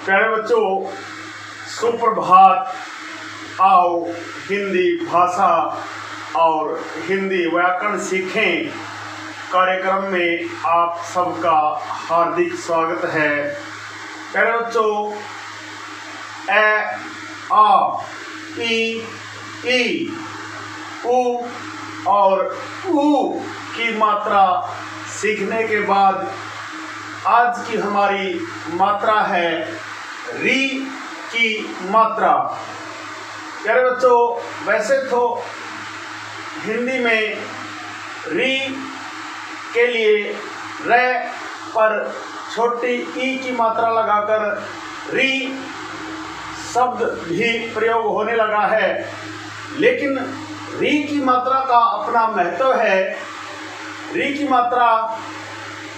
प्यारे बच्चों, सुप्रभात। आओ हिंदी भाषा और हिंदी व्याकरण सीखें कार्यक्रम में आप सबका हार्दिक स्वागत है। प्यारे बच्चों, ए, आ, ई, उ और ऊ की मात्रा सीखने के बाद आज की हमारी मात्रा है री की मात्रा। प्यारे बच्चों, वैसे तो हिंदी में री के लिए रे पर छोटी ई की मात्रा लगाकर री शब्द भी प्रयोग होने लगा है, लेकिन री की मात्रा का अपना महत्व है। री की मात्रा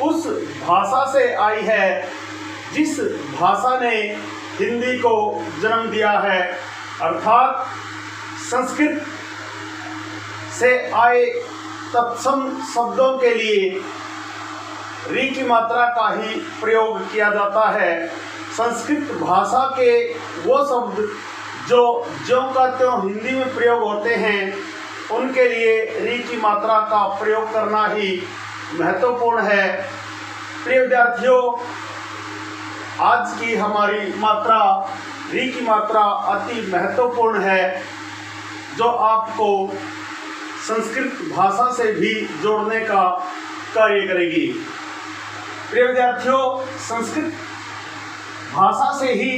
उस भाषा से आई है जिस भाषा ने हिंदी को जन्म दिया है, अर्थात संस्कृत से आए तत्सम शब्दों के लिए री की मात्रा का ही प्रयोग किया जाता है। संस्कृत भाषा के वो शब्द जो ज्यों का त्यों हिंदी में प्रयोग होते हैं, उनके लिए री की मात्रा का प्रयोग करना ही महत्वपूर्ण है। प्रिय विद्यार्थियों, आज की हमारी मात्रा री की मात्रा अति महत्वपूर्ण है, जो आपको संस्कृत भाषा से भी जोड़ने का कार्य करेगी। प्रिय विद्यार्थियों, संस्कृत भाषा से ही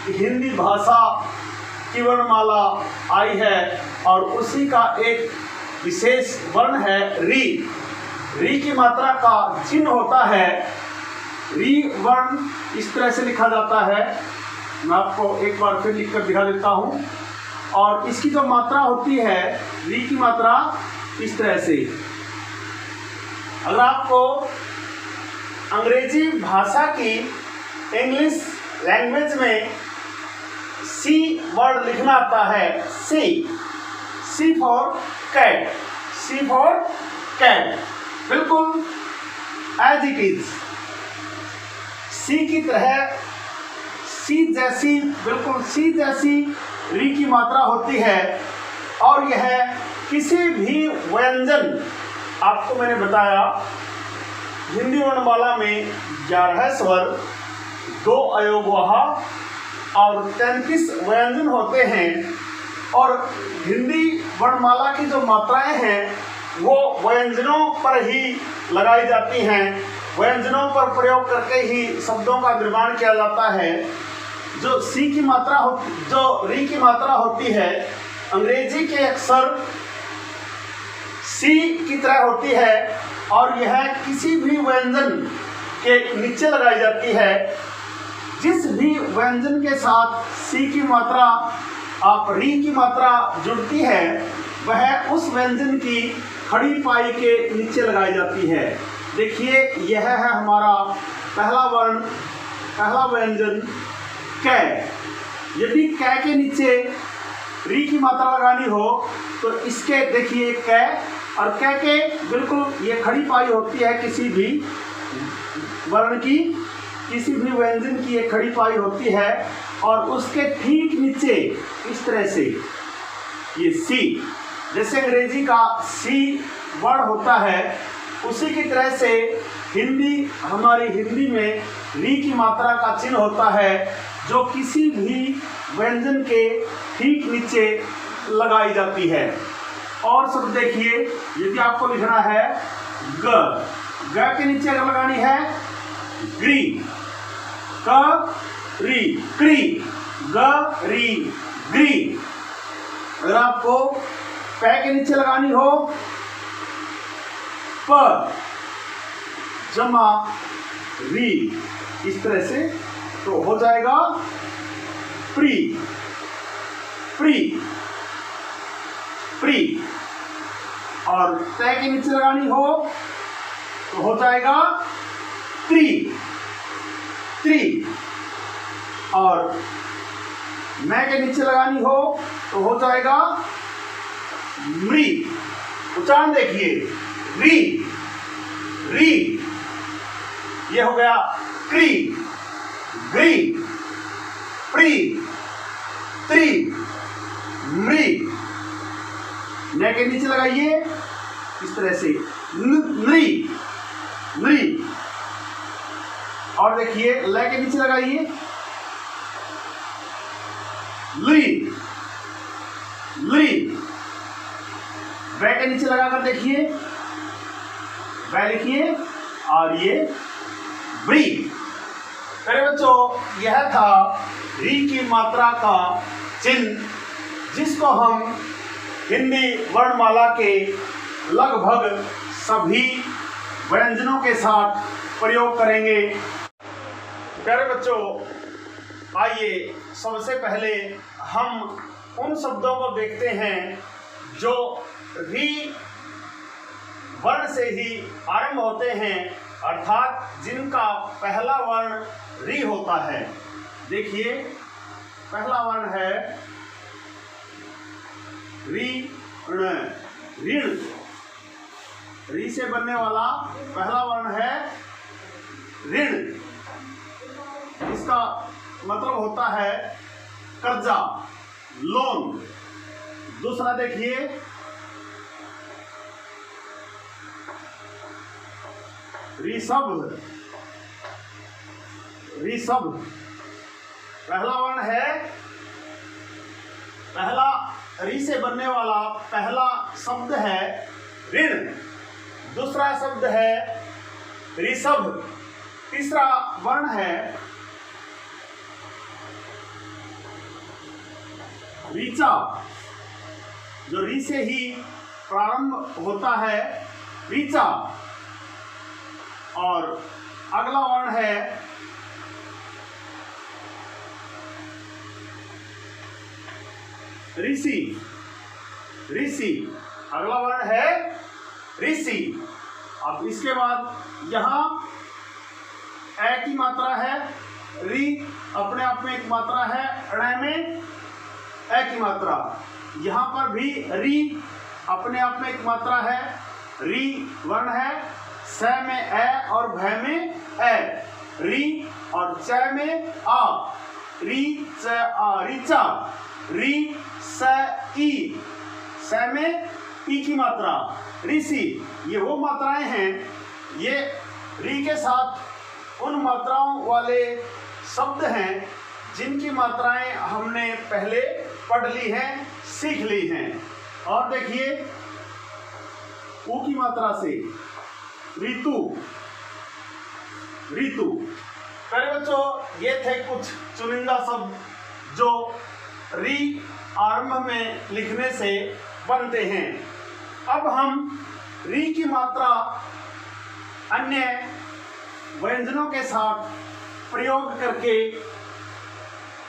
हिंदी भाषा की वर्णमाला आई है और उसी का एक विशेष वर्ण है री। री की मात्रा का चिन्ह होता है री वर्ण, इस तरह से लिखा जाता है। मैं आपको एक बार फिर लिखकर दिखा देता हूँ। और इसकी जो मात्रा होती है री की मात्रा इस तरह से। अगर आपको अंग्रेजी भाषा की इंग्लिश लैंग्वेज में सी वर्ड लिखना आता है, C for cat, C for cat, बिल्कुल एज इट इज सी की तरह, सी जैसी, बिल्कुल सी जैसी री की मात्रा होती है। और यह किसी भी व्यंजन, आपको मैंने बताया हिंदी वर्णमाला में 11 स्वर, 2 अयोगवाह और 33 व्यंजन होते हैं। और हिंदी वर्णमाला की जो मात्राएं हैं वो व्यंजनों पर ही लगाई जाती हैं। व्यंजनों पर प्रयोग करके ही शब्दों का निर्माण किया जाता है। जो सी की मात्रा जो री की मात्रा होती है, अंग्रेजी के अक्षर सी की तरह होती है और यह किसी भी व्यंजन के नीचे लगाई जाती है। जिस भी व्यंजन के साथ सी की मात्रा आप री की मात्रा जुड़ती है, वह उस व्यंजन की खड़ी पाई के नीचे लगाई जाती है। देखिए, यह है हमारा पहला वर्ण, पहला व्यंजन कै। यदि कै के नीचे री की मात्रा लगानी हो तो इसके देखिए कै और कै के बिल्कुल ये खड़ी पाई होती है किसी भी वर्ण की, किसी भी व्यंजन की ये खड़ी पाई होती है। और उसके ठीक नीचे इस तरह से ये सी, जैसे अंग्रेजी का सी वर्ड होता है, उसी की तरह से हमारी हिंदी में री की मात्रा का चिन्ह होता है, जो किसी भी व्यंजन के ठीक नीचे लगाई जाती है। और सब देखिए, यदि आपको लिखना है ग के नीचे अगर लगानी है ग्री, क री, क्री, ग री, ग्री। अगर आपको पै के नीचे लगानी हो प जमा री, इस तरह से, तो हो जाएगा प्री, प्री, प्री। और तय के नीचे लगानी हो तो हो जाएगा त्री, त्री। और मैं के नीचे लगानी हो तो हो जाएगा मृ। उच्चारण देखिए, री, री, ये हो गया क्री, ग्री। प्री, त्री, मृ। न के नीचे लगाइए इस तरह से, नृ, नृ। और देखिए ल के नीचे लगाइए, लृ, लृ। व के नीचे लगाकर देखिए, व लिखिए, और ये व्री। मेरे बच्चों, यह था री की मात्रा का चिन्ह, जिसको हम हिंदी वर्णमाला के लगभग सभी व्यंजनों के साथ प्रयोग करेंगे। प्यारे बच्चों, आइए सबसे पहले हम उन शब्दों को देखते हैं जो री वर्ण से ही आरंभ होते हैं, अर्थात जिनका पहला वर्ण री होता है। देखिए, पहला वर्ण है री, ऋण, ऋण। री से बनने वाला पहला वर्ण है ऋण। इसका मतलब होता है कर्जा, लोन। दूसरा देखिए, ऋषभ, ऋषभ। पहला वर्ण है, पहला री से बनने वाला पहला शब्द है ऋण। दूसरा शब्द है ऋषभ। तीसरा वर्ण है ऋचा, जो री से ही प्रारंभ होता है, ऋचा। और अगला वर्ण है ऋषि, ऋषि। अगला वर्ण है ऋषि। अब इसके बाद यहाँ ए की मात्रा है, री अपने आप में एक मात्रा है, ण में ए की मात्रा। यहाँ पर भी री अपने आप में एक मात्रा है, री वर्ण है, स में ए और भ में ए, री और च में आ, री च आ, ऋचा, री स ई, स में ई की मात्रा, ऋषि। ये वो मात्राएं हैं, ये री के साथ उन मात्राओं वाले शब्द हैं जिनकी मात्राएं हमने पहले पढ़ ली हैं, सीख ली हैं। और देखिए, ऊ की मात्रा से ऋतु, ऋतु। प्यारे बच्चों, ये थे कुछ चुनिंदा शब्द जो री आरंभ में लिखने से बनते हैं। अब हम री की मात्रा अन्य व्यंजनों के साथ प्रयोग करके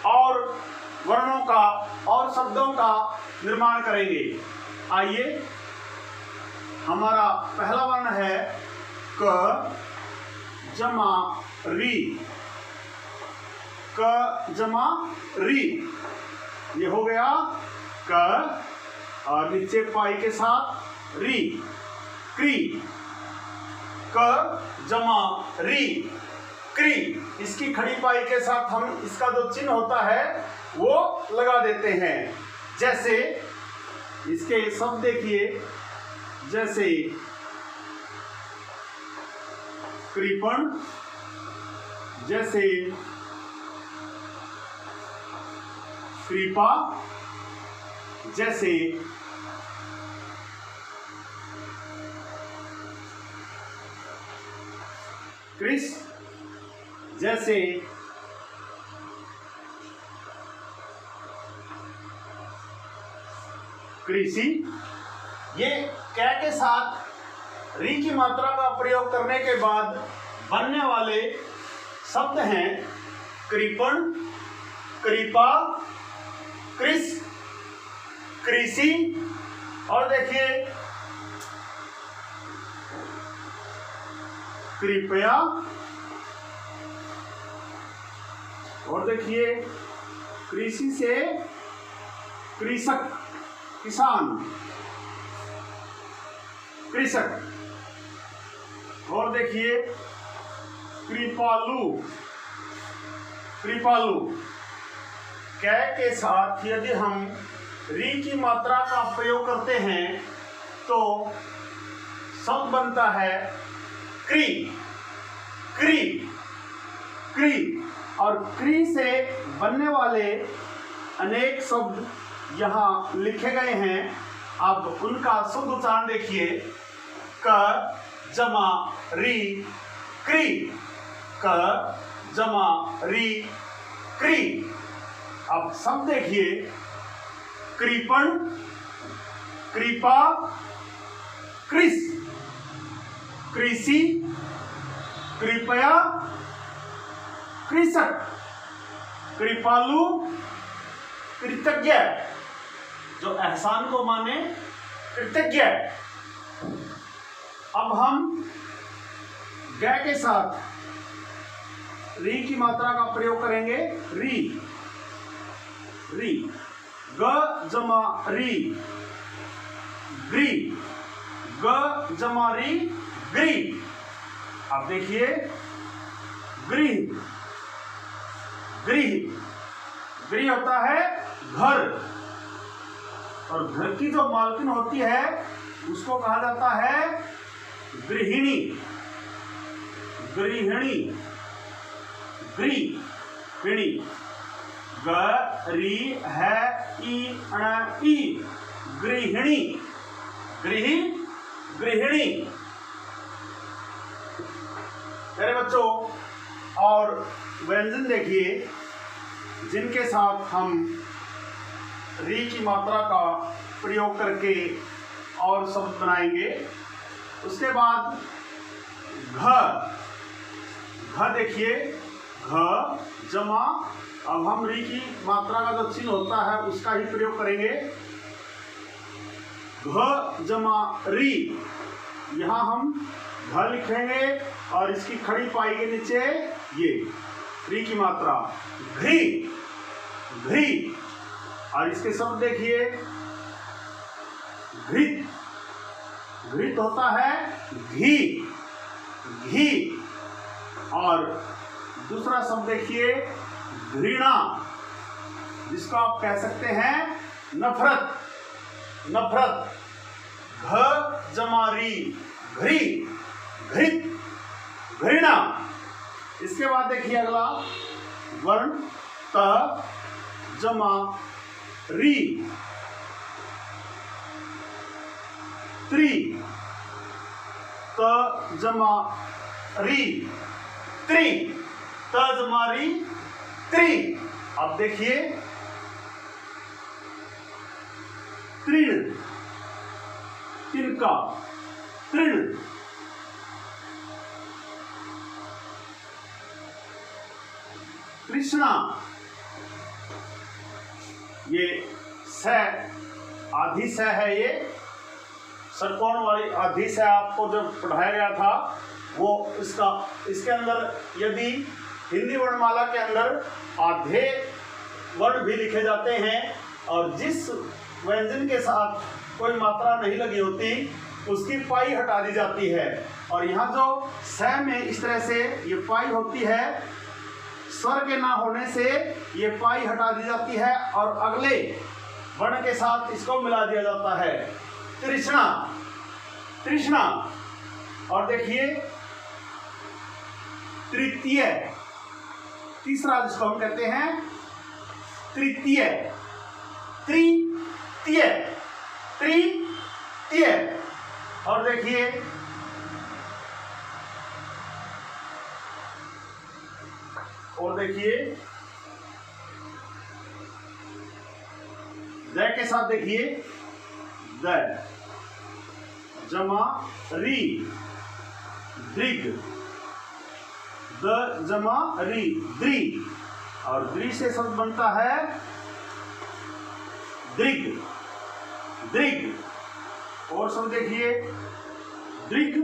और वर्णों का और शब्दों का निर्माण करेंगे। आइए, हमारा पहला वर्ण है क जमा री, क जमा री। ये हो गया क, और नीचे पाई के साथ री, क्री। क जमा री, क्री। इसकी खड़ी पाई के साथ हम इसका जो चिन्ह होता है वो लगा देते हैं। जैसे इसके शब्द देखिए, जैसे कृपण, जैसे कृपा, जैसे कृष, जैसे कृषि। ये कै के साथ री की मात्रा का प्रयोग करने के बाद बनने वाले शब्द हैं कृपण, कृपा, कृष, कृषि। और देखिए कृपया, और देखिए कृषि से कृषक, किसान, कृषक। और देखिए कृपालु, कृपालु। कै के साथ यदि हम री की मात्रा का प्रयोग करते हैं तो शब्द बनता है क्री, क्री, क्री। और क्री से बनने वाले अनेक शब्द यहाँ लिखे गए हैं। अब उनका शुद्ध उच्चारण देखिए, क जमा री क्री, क जमा री क्री। अब शब्द देखिए, कृपण, कृपा, कृष, कृषि, कृपया, कृषक, कृपालु, कृतज्ञ, जो एहसान को माने कृतज्ञ। अब हम ग के साथ री की मात्रा का प्रयोग करेंगे, री, री, ग जमा री ग्री, ग जमा री ग्री। अब देखिए, गृह, गृह, गृह होता है घर, और घर की जो मालकिन होती है उसको कहा जाता है गृहिणी, गृहिणी, गृहिणी। ग री है ई अण ई, गृहिणी, गृही, गृहिणी। मेरे बच्चों, और व्यंजन देखिए जिनके साथ हम री की मात्रा का प्रयोग करके और शब्द बनाएंगे। उसके बाद घ, घ देखिए, घ जमा, अब हम री की मात्रा का जो चिन्ह होता है उसका ही प्रयोग करेंगे, घ जमा री। यहाँ हम घ लिखेंगे और इसकी खड़ी पाई के नीचे ये री की मात्रा, घी, घी। और इसके शब्द देखिए, घृत, घृत होता है घी, घी। और दूसरा शब्द देखिए, घृणा, जिसको आप कह सकते हैं नफरत, नफरत। घ जमा री घृ, घृत, घृणा। इसके बाद देखिए अगला वर्ण, त जमा री त्रि, त जमा री त्रि, त जमा री त्रि। अब देखिए, तृण, तिनका, तृण। कृष्णा, ये स, आधी स है, ये षटकोण वाली आधी स आपको जो पढ़ाया गया था वो इसका, इसके अंदर यदि हिंदी वर्णमाला के अंदर आधे वर्ण भी लिखे जाते हैं और जिस व्यंजन के साथ कोई मात्रा नहीं लगी होती उसकी पाई हटा दी जाती है। और यहाँ जो स में इस तरह से ये पाई होती है, स्वर के ना होने से ये पाई हटा दी जाती है और अगले वर्ण के साथ इसको मिला दिया जाता है, तृष्णा, तृष्णा। और देखिए, तृतीय, तीसरा जिसको हम कहते हैं तृतीय, तृतीय, तृतीय। और देखिए, और देखिए द के साथ देखिए, द जमा री दृग, द जमा री द्रि। और द्रि से शब्द बनता है दृग, दृग। और शब्द देखिए, दृग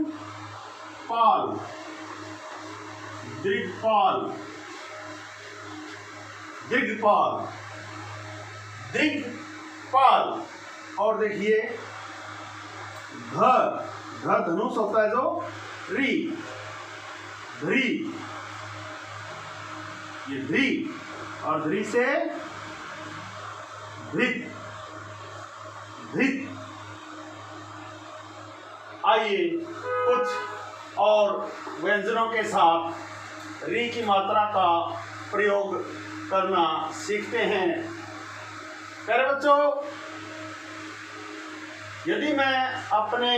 पाल, दृगपाल, दृगपाल, दृगपाल। और देखिए, ध, ध धनुष होता है जो, री, ध्री, ये ध्री। और ध्री से भित, भित। आइए कुछ और व्यंजनों के साथ री की मात्रा का प्रयोग करना सीखते हैं। प्यारे बच्चों, यदि मैं अपने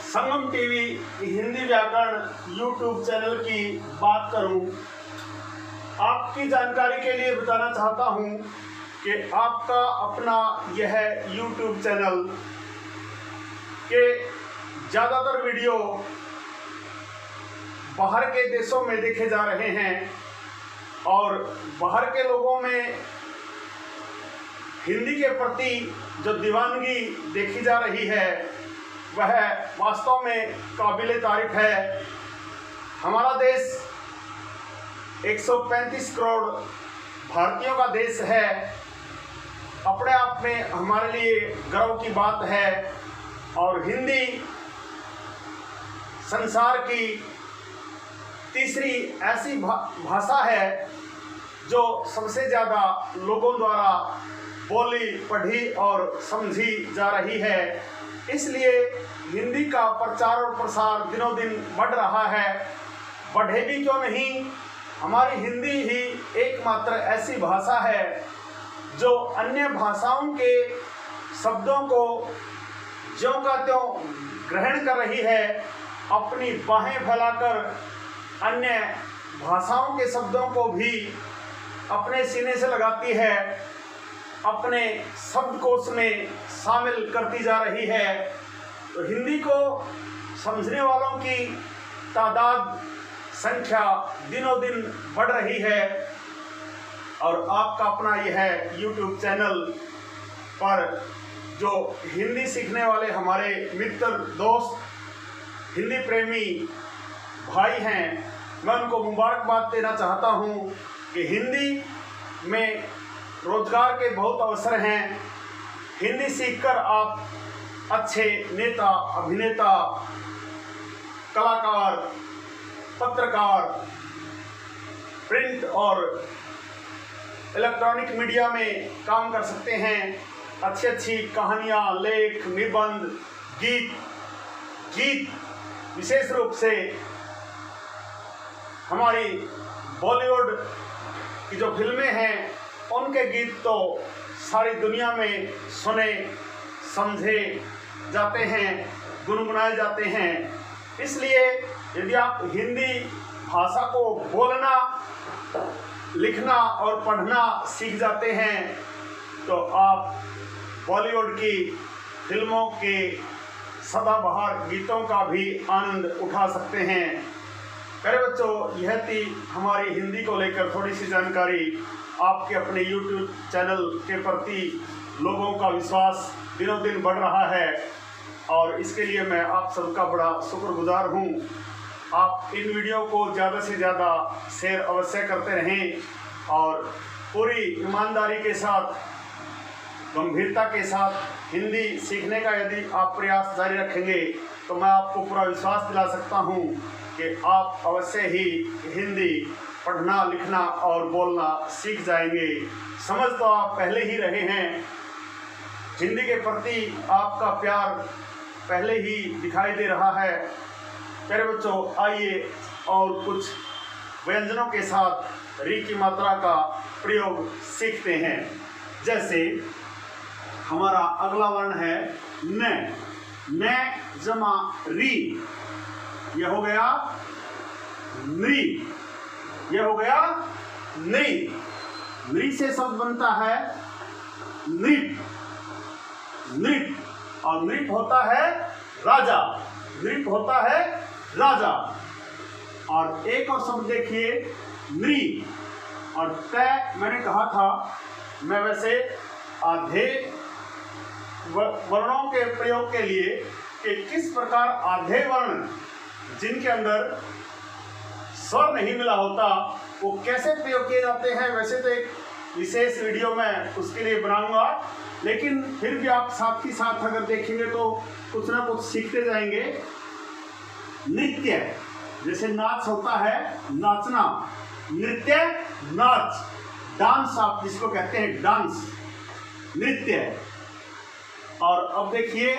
संगम टीवी हिंदी व्याकरण यूट्यूब चैनल की बात करूं, आपकी जानकारी के लिए बताना चाहता हूं कि आपका अपना यह यूट्यूब चैनल के ज़्यादातर वीडियो बाहर के देशों में देखे जा रहे हैं और बाहर के लोगों में हिंदी के प्रति जो दीवानगी देखी जा रही है वह वास्तव में काबिले तारीफ है। हमारा देश 135 करोड़ भारतीयों का देश है। अपने आप में हमारे लिए गर्व की बात है और हिंदी संसार की तीसरी ऐसी भाषा है जो सबसे ज़्यादा लोगों द्वारा बोली, पढ़ी और समझी जा रही है। इसलिए हिंदी का प्रचार और प्रसार दिनों दिन बढ़ रहा है। बढ़े भी क्यों नहीं, हमारी हिंदी ही एकमात्र ऐसी भाषा है जो अन्य भाषाओं के शब्दों को ज्यों का त्यों ग्रहण कर रही है, अपनी बाहें फैलाकर अन्य भाषाओं के शब्दों को भी अपने सीने से लगाती है, अपने शब्दकोश में शामिल करती जा रही है। तो हिंदी को समझने वालों की तादाद, संख्या दिनों दिन बढ़ रही है और आपका अपना यह यूट्यूब चैनल पर जो हिंदी सीखने वाले हमारे मित्र, दोस्त, हिंदी प्रेमी भाई हैं, मैं उनको मुबारकबाद देना चाहता हूं कि हिंदी में रोजगार के बहुत अवसर हैं। हिंदी सीखकर आप अच्छे नेता, अभिनेता, कलाकार, पत्रकार, प्रिंट और इलेक्ट्रॉनिक मीडिया में काम कर सकते हैं। अच्छी अच्छी कहानियाँ, लेख, निबंध, गीत विशेष रूप से हमारी बॉलीवुड की जो फिल्में हैं उनके गीत तो सारी दुनिया में सुने, समझे जाते हैं, गुनगुनाए जाते हैं। इसलिए यदि आप हिंदी भाषा को बोलना, लिखना और पढ़ना सीख जाते हैं तो आप बॉलीवुड की फिल्मों के सदाबहार गीतों का भी आनंद उठा सकते हैं। प्यारे बच्चों, यह थी हमारी हिंदी को लेकर थोड़ी सी जानकारी। आपके अपने YouTube चैनल के प्रति लोगों का विश्वास दिनों दिन बढ़ रहा है और इसके लिए मैं आप सबका बड़ा शुक्रगुजार हूँ। आप इन वीडियो को ज़्यादा से ज़्यादा शेयर अवश्य करते रहें और पूरी ईमानदारी के साथ, गंभीरता के साथ हिंदी सीखने का यदि आप प्रयास जारी रखेंगे तो मैं आपको पूरा विश्वास दिला सकता हूँ कि आप अवश्य ही हिंदी पढ़ना, लिखना और बोलना सीख जाएंगे। समझ तो आप पहले ही रहे हैं, हिंदी के प्रति आपका प्यार पहले ही दिखाई दे रहा है। प्यारे बच्चों, आइए और कुछ व्यंजनों के साथ री की मात्रा का प्रयोग सीखते हैं। जैसे हमारा अगला वर्ण है न, न जमा री, यह हो गया नी, यह हो गया नी। नी से शब्द बनता है नृप, नृप और नृप होता है राजा, नृप होता है राजा। और एक और शब्द देखिए नृ और तय। मैंने कहा था मैं वैसे आधे वर्णों के प्रयोग के लिए कि किस प्रकार आधे वर्ण जिनके अंदर स्वर नहीं मिला होता वो कैसे प्रयोग किए जाते हैं, वैसे तो एक विशेष वीडियो मैं उसके लिए बनाऊंगा, लेकिन फिर भी आप साथ ही साथ अगर देखेंगे तो कुछ ना कुछ सीखते जाएंगे। नृत्य, जैसे नाच होता है नाचना, नृत्य नाच, डांस आप जिसको कहते हैं डांस, नृत्य। और अब देखिए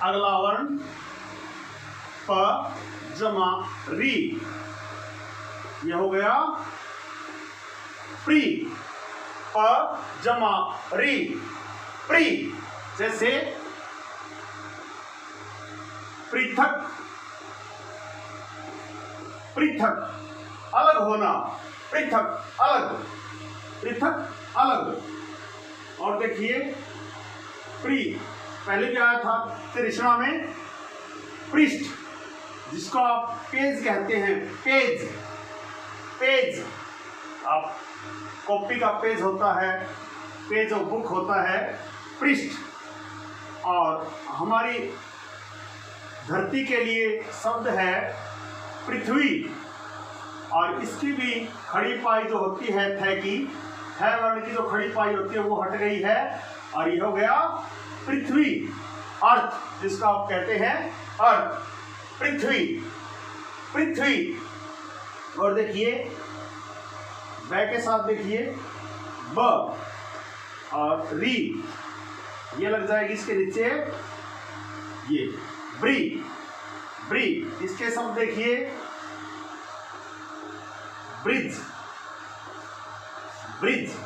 अगला वर्ण प जमा री, यह हो गया प्री, प जमा री, प्री। जैसे पृथक, पृथक अलग होना, पृथक अलग, पृथक अलग। और देखिए प्री पहले भी आया था तृष्णा में, पृष्ठ जिसको आप पेज कहते हैं, पेज, पेज आप कॉपी का पेज होता है, पेज ऑफ बुक होता है, पृष्ठ। और हमारी धरती के लिए शब्द है पृथ्वी, और इसकी भी खड़ी पाई जो होती है थ की, थ वर्ण की जो खड़ी पाई होती है वो हट गई है, और यह हो गया पृथ्वी, अर्थ जिसका आप कहते हैं अर्थ, पृथ्वी, पृथ्वी। और देखिए ब के साथ देखिए ब और री, ये लग जाएगी इसके नीचे, ये ब्री, ब्री। इसके शब्द देखिए ब्रिज, ब्रिज,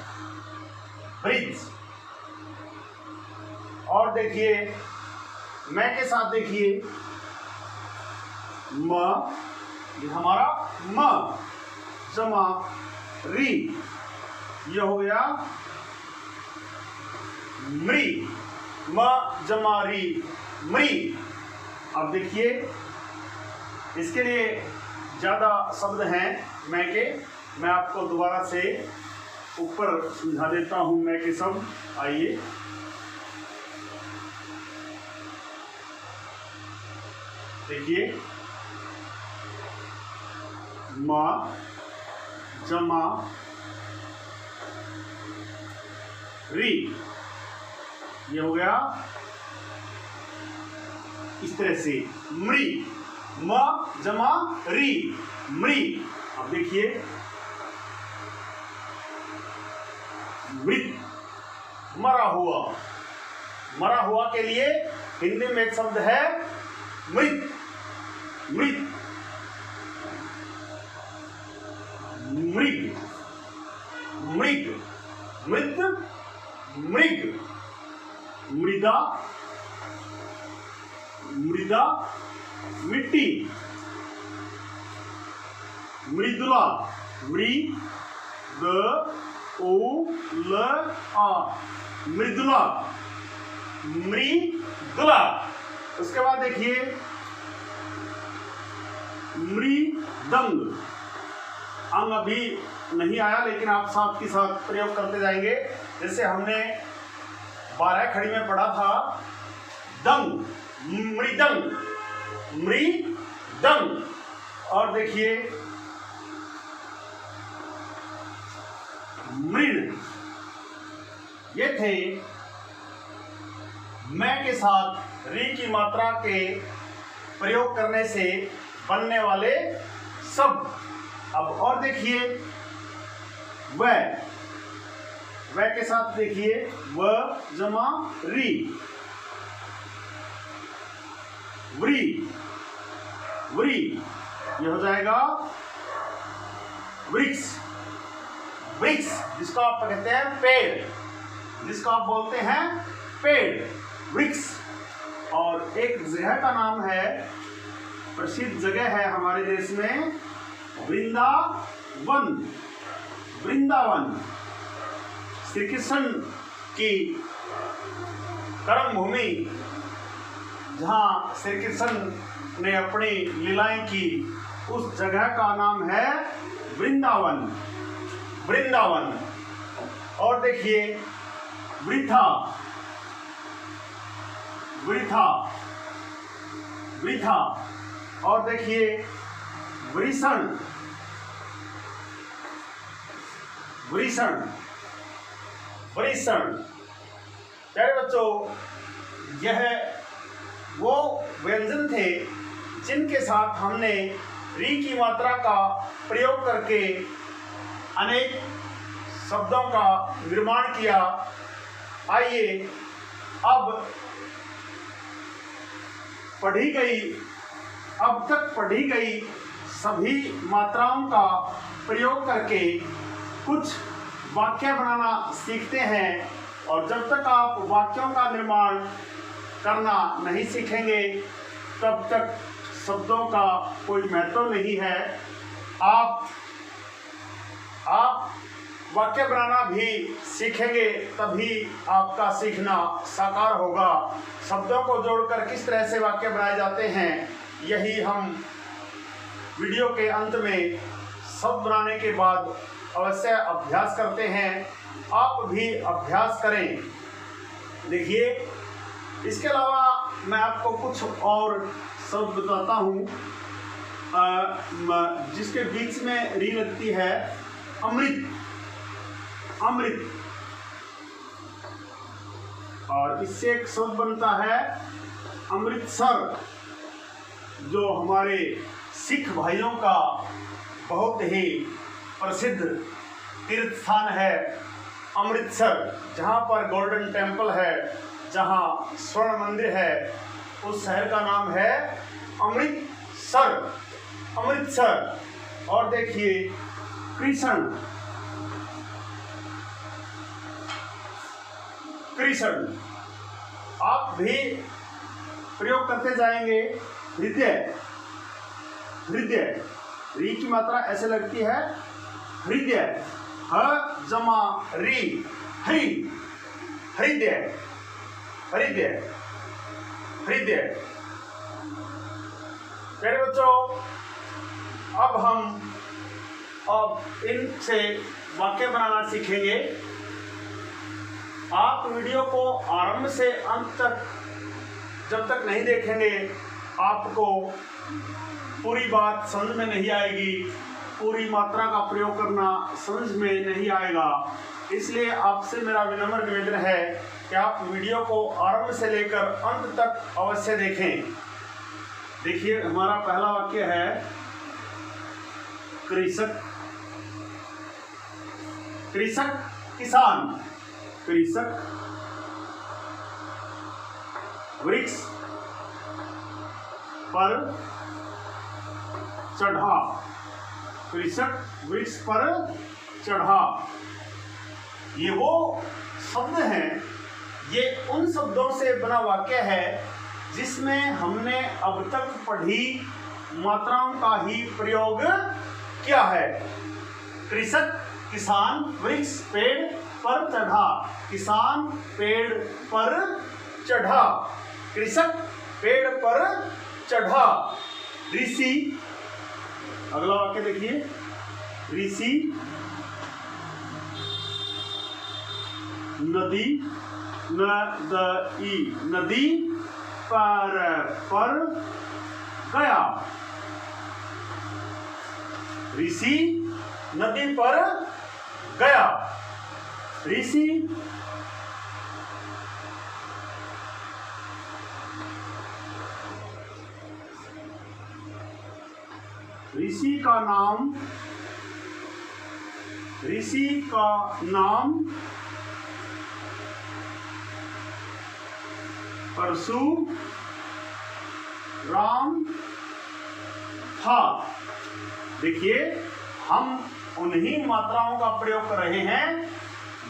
ब्रिज। और देखिए मैं के साथ देखिए म, ये हमारा म जमा री, यह हो गया मृ, म जमा री, मृ। अब देखिए इसके लिए ज़्यादा शब्द हैं मैं के, मैं आपको दोबारा से ऊपर समझा देता हूँ मैं के शब्द। आइए देखिए म जमा री, ये हो गया इस तरह से मृ, म जमा री, मृ। अब देखिए मृत, मरा हुआ, मरा हुआ के लिए हिंदी में एक शब्द है मृत, मृत, मृग, मृग, मृत, मृग, मृदा, मृदा मिट्टी, मृदुला, मृद उ ल आ, मृदुला, मृदुला। उसके बाद देखिए मृदंग, अंग अभी नहीं आया लेकिन आप साथ के साथ प्रयोग करते जाएंगे। जैसे हमने 12 खड़ी में पढ़ा था दंग, मृदंग, मृदंग। और देखिए मृण, ये थे मैं के साथ री की मात्रा के प्रयोग करने से बनने वाले शब्द। अब और देखिए वह के साथ देखिए व जमा री, व्री, व्री, ये हो जाएगा वृक्ष, वृक्ष जिसको आप कहते हैं पेड़, जिसको आप बोलते हैं पेड़, वृक्ष। और एक जगह का नाम है, प्रसिद्ध जगह है हमारे देश में, वृंदावन, वृंदावन श्री कृष्ण की कर्म भूमि, जहाँ श्री कृष्ण ने अपनी लीलाएं की, उस जगह का नाम है वृंदावन, वृंदावन। और देखिए वृथा, वृथा, वृथा। और देखिए वृषण, वृषण, वृषण। प्यारे बच्चों, यह वो व्यंजन थे जिनके साथ हमने री की मात्रा का प्रयोग करके अनेक शब्दों का निर्माण किया। आइए अब अब तक पढ़ी गई सभी मात्राओं का प्रयोग करके कुछ वाक्य बनाना सीखते हैं। और जब तक आप वाक्यों का निर्माण करना नहीं सीखेंगे तब तक शब्दों का कोई महत्व नहीं है। आप वाक्य बनाना भी सीखेंगे तभी आपका सीखना साकार होगा। शब्दों को जोड़कर किस तरह से वाक्य बनाए जाते हैं यही हम वीडियो के अंत में शब्द बनाने के बाद अवश्य अभ्यास करते हैं। आप भी अभ्यास करें। देखिए, इसके अलावा मैं आपको कुछ और शब्द बताता हूँ जिसके बीच में री लगती है। अमृत, अमृत, और इससे एक शब्द बनता है अमृतसर, जो हमारे सिख भाइयों का बहुत ही प्रसिद्ध तीर्थ स्थान है। अमृतसर, जहाँ पर गोल्डन टेम्पल है, जहाँ स्वर्ण मंदिर है, उस शहर का नाम है अमृतसर, अमृतसर। और देखिए, कृष्ण, कृष्ण, आप भी प्रयोग करते जाएंगे। हृदय, हृदय, री की मात्रा ऐसे लगती है हृदय, ह जमा री, हरि, हृदय, हृदय, हृदय। प्यारे बच्चों, अब इनसे वाक्य बनाना सीखेंगे। आप वीडियो को आरंभ से अंत तक जब तक नहीं देखेंगे आपको पूरी बात समझ में नहीं आएगी, पूरी मात्रा का प्रयोग करना समझ में नहीं आएगा। इसलिए आपसे मेरा विनम्र निवेदन है कि आप वीडियो को आरंभ से लेकर अंत तक अवश्य देखें। देखिए, हमारा पहला वाक्य है कृषक, कृषक किसान, कृषक वृक्ष पर चढ़ा, कृषक वृक्ष पर चढ़ा। ये वो शब्द हैं, ये उन शब्दों से बना वाक्य है जिसमें हमने अब तक पढ़ी मात्राओं का ही प्रयोग किया है। कृषक किसान वृक्ष पेड़ पर चढ़ा, किसान पेड़ पर चढ़ा, कृषक पेड़ पर चढ़ा। ऋषि, अगला वाक्य देखिए, ऋषि नदी, नदी, नदी पर गया, ऋषि नदी पर गया, ऋषि ऋषि का नाम, ऋषि का नाम परशुराम था। देखिए, हम उन्हीं मात्राओं का प्रयोग कर रहे हैं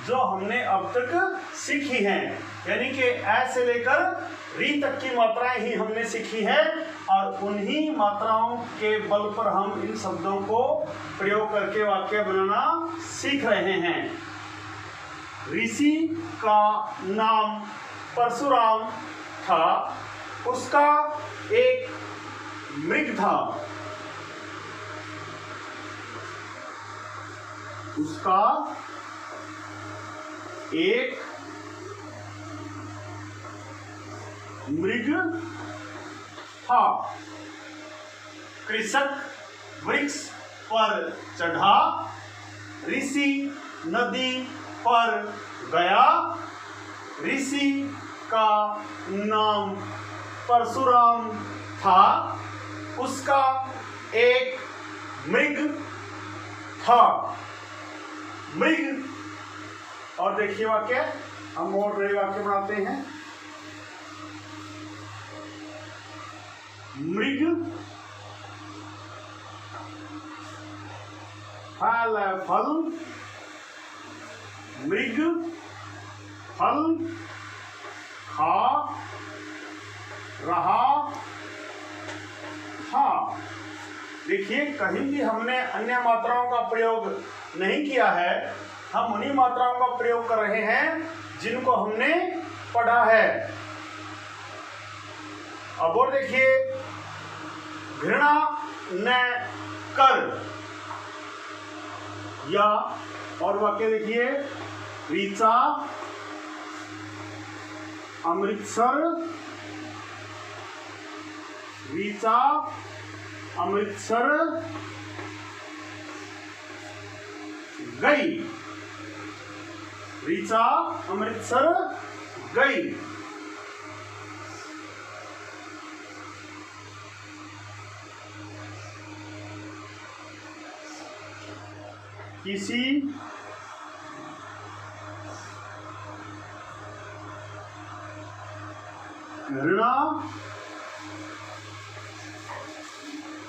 जो हमने अब तक सीखी हैं, यानी कि ऐ से लेकर री तक की मात्राएं ही हमने सीखी हैं और उन्हीं मात्राओं के बल पर हम इन शब्दों को प्रयोग करके वाक्य बनाना सीख रहे हैं। ऋषि का नाम परशुराम था, उसका एक मृग था, उसका एक मृग था। कृषक वृक्ष पर चढ़ा, ऋषि नदी पर गया, ऋषि का नाम परशुराम था, उसका एक मृग था। मृग और देखिए वाक्य, हम और नए वाक्य बनाते हैं। मृग फल फल, मृग फल खा रहा था। देखिए, कहीं भी हमने अन्य मात्राओं का प्रयोग नहीं किया है, हम उन्हीं मात्राओं का प्रयोग कर रहे हैं जिनको हमने पढ़ा है। अब और देखिए, घृणा न कर, या और वाक्य देखिए, ऋचा अमृतसर, ऋचा अमृतसर गई, ऋचा अमृतसर गई। किसी घृणा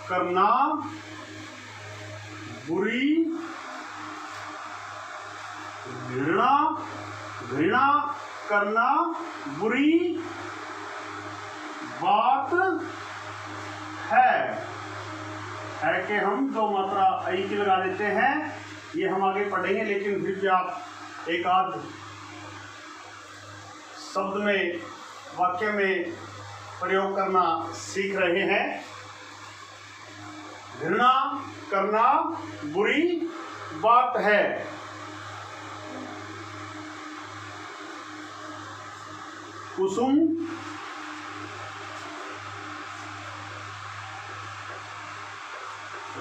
करना बुरी, घृणा घृणा करना बुरी बात है कि हम दो मात्रा आई की लगा देते हैं। ये हम आगे पढ़ेंगे, लेकिन फिर भी आप एक आध शब्द में, वाक्य में प्रयोग करना सीख रहे हैं। घृणा करना बुरी बात है। कुसुम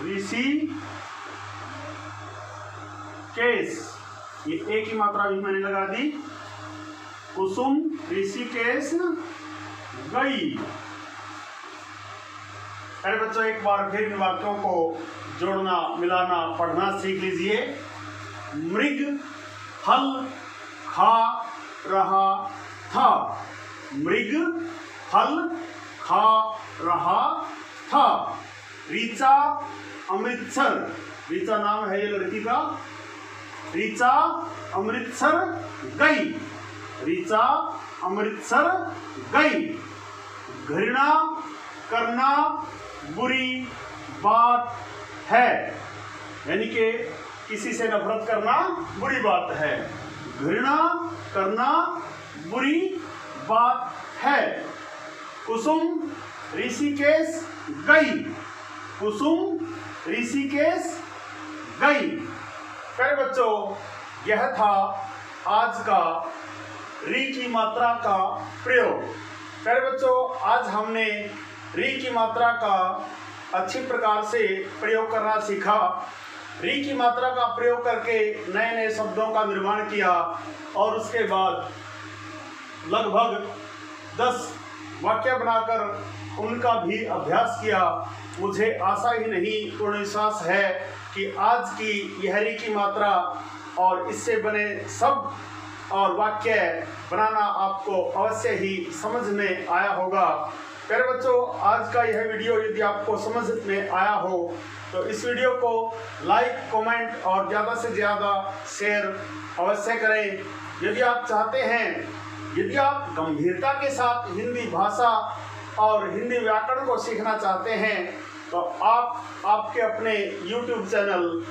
ऋषि केस, ये एक ही मात्रा भी मैंने लगा दी। कुसुम ऋषिकेश गई। अरे बच्चों, एक बार फिर इन वाक्यों को जोड़ना, मिलाना, पढ़ना सीख लीजिए। मृग फल खा रहा था, मृग फल खा रहा था। ऋचा अमृतसर, ऋचा नाम है ये लड़की का, ऋचा अमृतसर गई, ऋचा अमृतसर गई। घृणा करना बुरी बात है, यानी कि किसी से नफरत करना बुरी बात है। घृणा करना बुरी बात है। कुसुम ऋषिकेश गई, कुसुम ऋषिकेश गई। प्यारे बच्चों, यह था आज का री की मात्रा का प्रयोग। प्यारे बच्चों, आज हमने री की मात्रा का अच्छी प्रकार से प्रयोग करना सीखा। री की मात्रा का प्रयोग करके नए नए शब्दों का निर्माण किया और उसके बाद लगभग 10 वाक्य बनाकर उनका भी अभ्यास किया। मुझे आशा ही नहीं, पूर्ण विश्वास है कि आज की यह री की मात्रा और इससे बने शब्द और वाक्य बनाना आपको अवश्य ही समझ में आया होगा। प्यारे बच्चों, आज का यह वीडियो यदि आपको समझ में आया हो तो इस वीडियो को लाइक, कमेंट और ज़्यादा से ज़्यादा शेयर अवश्य करें। यदि आप चाहते हैं, यदि आप गंभीरता के साथ हिंदी भाषा और हिंदी व्याकरण को सीखना चाहते हैं तो आप आपके अपने YouTube चैनल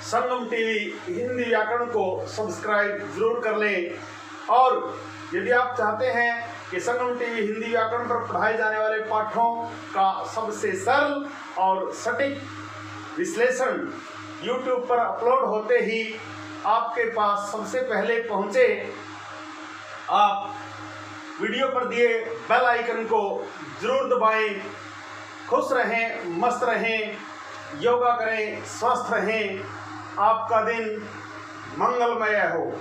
संगम टीवी हिंदी व्याकरण को सब्सक्राइब जरूर कर लें। और यदि आप चाहते हैं कि संगम टीवी हिंदी व्याकरण पर पढ़ाए जाने वाले पाठों का सबसे सरल और सटीक विश्लेषण YouTube पर अपलोड होते ही आपके पास सबसे पहले पहुंचे, आप वीडियो पर दिए बेल आइकन को जरूर दबाएं। खुश रहें, मस्त रहें, योगा करें, स्वस्थ रहें। आपका दिन मंगलमय हो।